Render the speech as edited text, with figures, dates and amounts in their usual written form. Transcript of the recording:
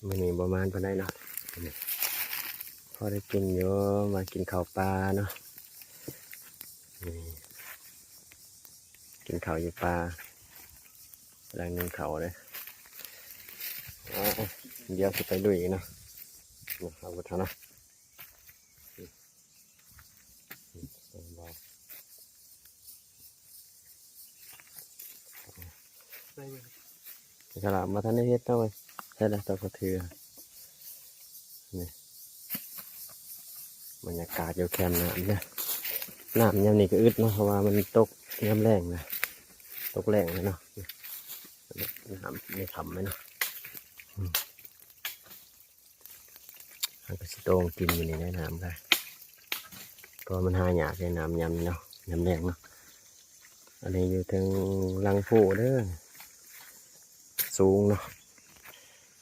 มันนี่ประมาณพอได้เนาะพอได้กินอยู่มากินข้าวปลาเนาะกินข้าวอยู่ปลาแรงนึงเขาเลยเดี๋ยวจะไปลุยเนาะเอาไปทำนะกระลามาทันได้เฮ็ดเท่าไหร่ใช่แล้วตัวกระเทือนี่บรรยากาศอยู่แคมป์น้ำเนี่ยน้ำยามนี้ก็อึดเนาะเพราะว่ามันตกยามแรงนะตกแรงเลยเนาะน้ำไม่ทำไหมเนาะมันก็สิโตงกินอยู่ในน้ำได้ก็มันหายากในน้ำยามนี้เนาะยามแรงเนาะอันนี้อยู่ทางลังผู้เด้อสูงเนาะ